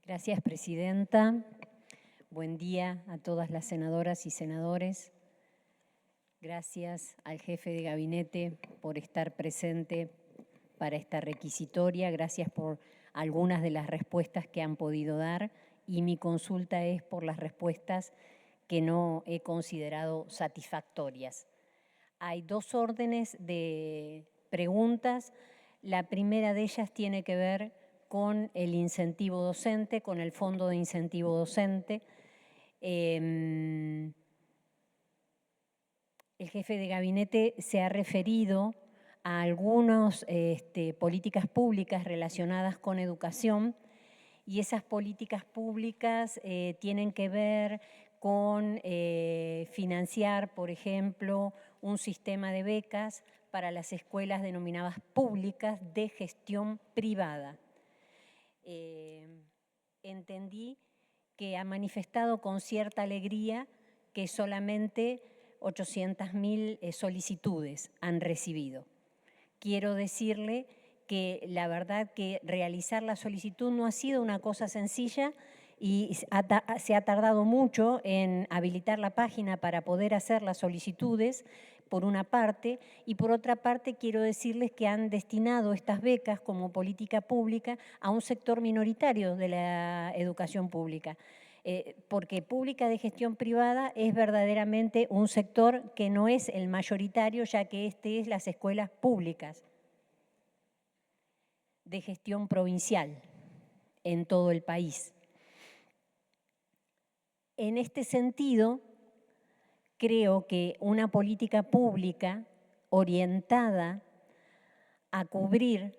Gracias, presidenta. Buen día a todas las senadoras y senadores. Gracias al jefe de gabinete por estar presente para esta requisitoria. Gracias por algunas de las respuestas que han podido dar y mi consulta es por las respuestas que no he considerado satisfactorias. Hay dos órdenes de preguntas. La primera de ellas tiene que ver con el incentivo docente, con el fondo de incentivo docente. El jefe de gabinete se ha referido a algunas políticas públicas relacionadas con educación y esas políticas públicas tienen que ver con financiar, por ejemplo, un sistema de becas para las escuelas denominadas públicas de gestión privada. Entendí que ha manifestado con cierta alegría que solamente 800.000 solicitudes han recibido. Quiero decirle que la verdad que realizar la solicitud no ha sido una cosa sencilla y se ha tardado mucho en habilitar la página para poder hacer las solicitudes, por una parte, y por otra parte quiero decirles que han destinado estas becas como política pública a un sector minoritario de la educación pública. Porque pública de gestión privada es verdaderamente un sector que no es el mayoritario, ya que este es las escuelas públicas de gestión provincial en todo el país. En este sentido, creo que una política pública orientada a cubrir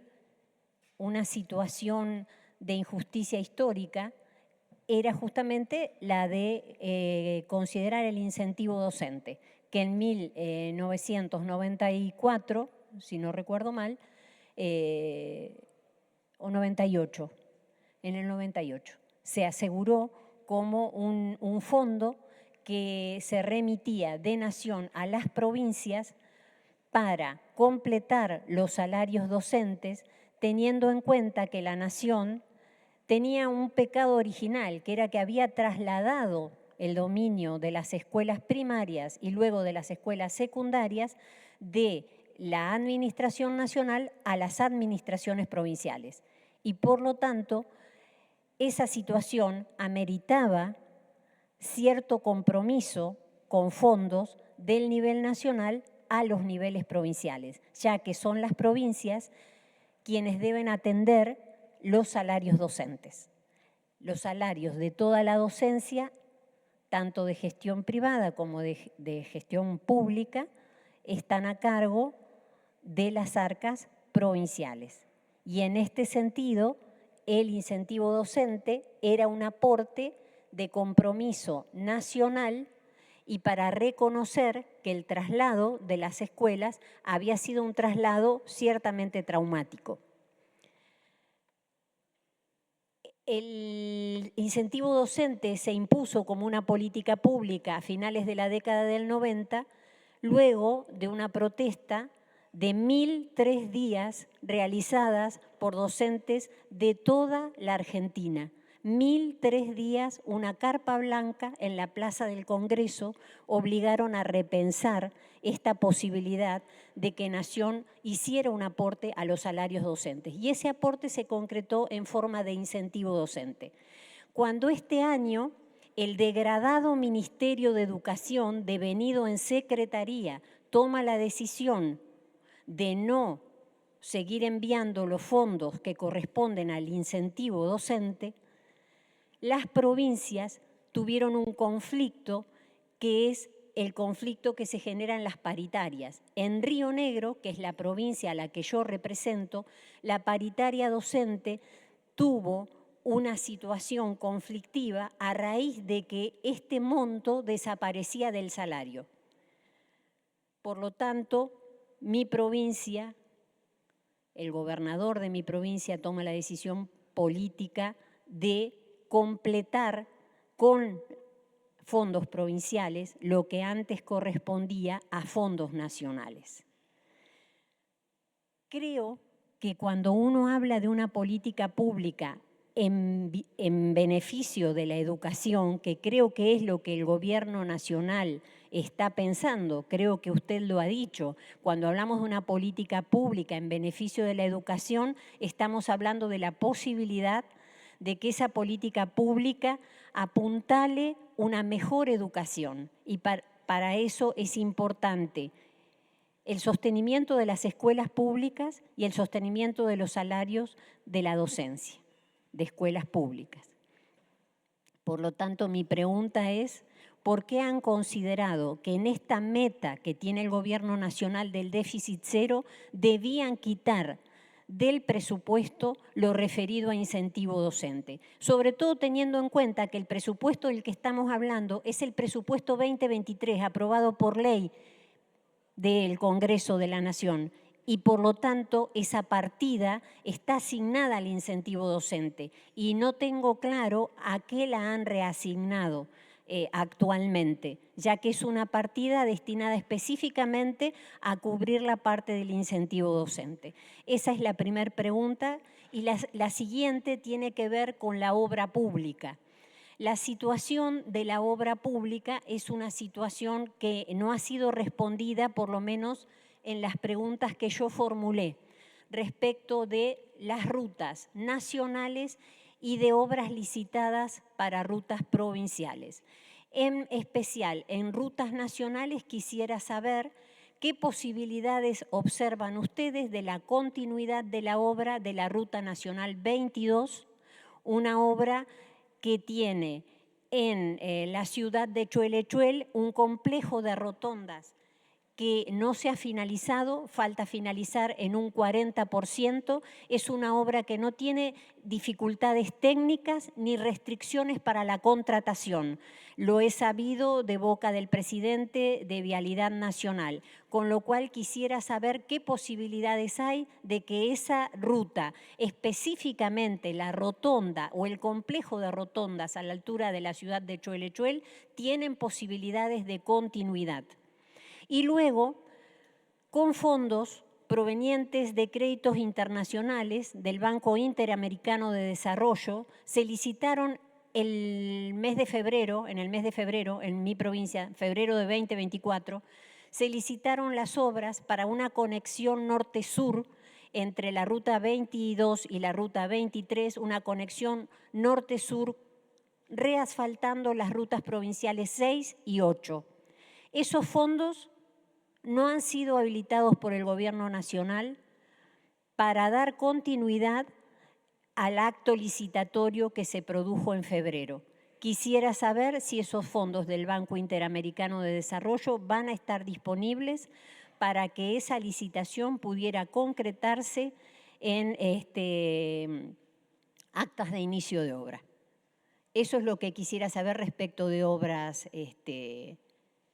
una situación de injusticia histórica era justamente la de considerar el incentivo docente, que en 1994, si no recuerdo mal, o 98, en el 98, se aseguró como un fondo que se remitía de nación a las provincias para completar los salarios docentes, teniendo en cuenta que la nación tenía un pecado original, que era que había trasladado el dominio de las escuelas primarias y luego de las escuelas secundarias de la administración nacional a las administraciones provinciales. Y por lo tanto, esa situación ameritaba cierto compromiso con fondos del nivel nacional a los niveles provinciales, ya que son las provincias quienes deben atender los salarios docentes. Los salarios de toda la docencia, tanto de gestión privada como de gestión pública, están a cargo de las arcas provinciales. Y en este sentido, el incentivo docente era un aporte de compromiso nacional y para reconocer que el traslado de las escuelas había sido un traslado ciertamente traumático. El incentivo docente se impuso como una política pública a finales de la década del 90, luego de una protesta de 1.003 días realizadas por docentes de toda la Argentina. 1.003 días, una carpa blanca en la Plaza del Congreso, obligaron a repensar esta posibilidad de que Nación hiciera un aporte a los salarios docentes. Y ese aporte se concretó en forma de incentivo docente. Cuando este año el degradado Ministerio de Educación, devenido en secretaría, toma la decisión de no seguir enviando los fondos que corresponden al incentivo docente, las provincias tuvieron un conflicto que es el conflicto que se genera en las paritarias. En Río Negro, que es la provincia a la que yo represento, la paritaria docente tuvo una situación conflictiva a raíz de que este monto desaparecía del salario. Por lo tanto, mi provincia, el gobernador de mi provincia toma la decisión política de completar con fondos provinciales lo que antes correspondía a fondos nacionales. Creo que cuando uno habla de una política pública en beneficio de la educación, que creo que es lo que el gobierno nacional está pensando, creo que usted lo ha dicho, cuando hablamos de una política pública en beneficio de la educación, estamos hablando de la posibilidad de que esa política pública apuntale una mejor educación. Y para eso es importante el sostenimiento de las escuelas públicas y el sostenimiento de los salarios de la docencia de escuelas públicas. Por lo tanto, mi pregunta es, ¿por qué han considerado que en esta meta que tiene el Gobierno Nacional del déficit cero debían quitar del presupuesto lo referido a incentivo docente? Sobre todo teniendo en cuenta que el presupuesto del que estamos hablando es el presupuesto 2023 aprobado por ley del Congreso de la Nación y por lo tanto esa partida está asignada al incentivo docente y no tengo claro a qué la han reasignado actualmente, ya que es una partida destinada específicamente a cubrir la parte del incentivo docente. Esa es la primera pregunta y la siguiente tiene que ver con la obra pública. La situación de la obra pública es una situación que no ha sido respondida, por lo menos en las preguntas que yo formulé, respecto de las rutas nacionales y de obras licitadas para rutas provinciales. En especial, en rutas nacionales quisiera saber qué posibilidades observan ustedes de la continuidad de la obra de la Ruta Nacional 22, una obra que tiene en la ciudad de Chuelechuel un complejo de rotondas que no se ha finalizado, falta finalizar en un 40%, es una obra que no tiene dificultades técnicas ni restricciones para la contratación. Lo he sabido de boca del presidente de Vialidad Nacional, con lo cual quisiera saber qué posibilidades hay de que esa ruta, específicamente la rotonda o el complejo de rotondas a la altura de la ciudad de Chuelechuel, tienen posibilidades de continuidad. Y luego, con fondos provenientes de créditos internacionales del Banco Interamericano de Desarrollo, se licitaron el mes de febrero, en mi provincia, febrero de 2024, se licitaron las obras para una conexión norte-sur entre la Ruta 22 y la Ruta 23, una conexión norte-sur reasfaltando las rutas provinciales 6 y 8. Esos fondos no han sido habilitados por el Gobierno Nacional para dar continuidad al acto licitatorio que se produjo en febrero. Quisiera saber si esos fondos del Banco Interamericano de Desarrollo van a estar disponibles para que esa licitación pudiera concretarse en actas de inicio de obra. Eso es lo que quisiera saber respecto de obras de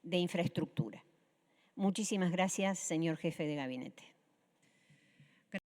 infraestructura. Muchísimas gracias, señor jefe de gabinete.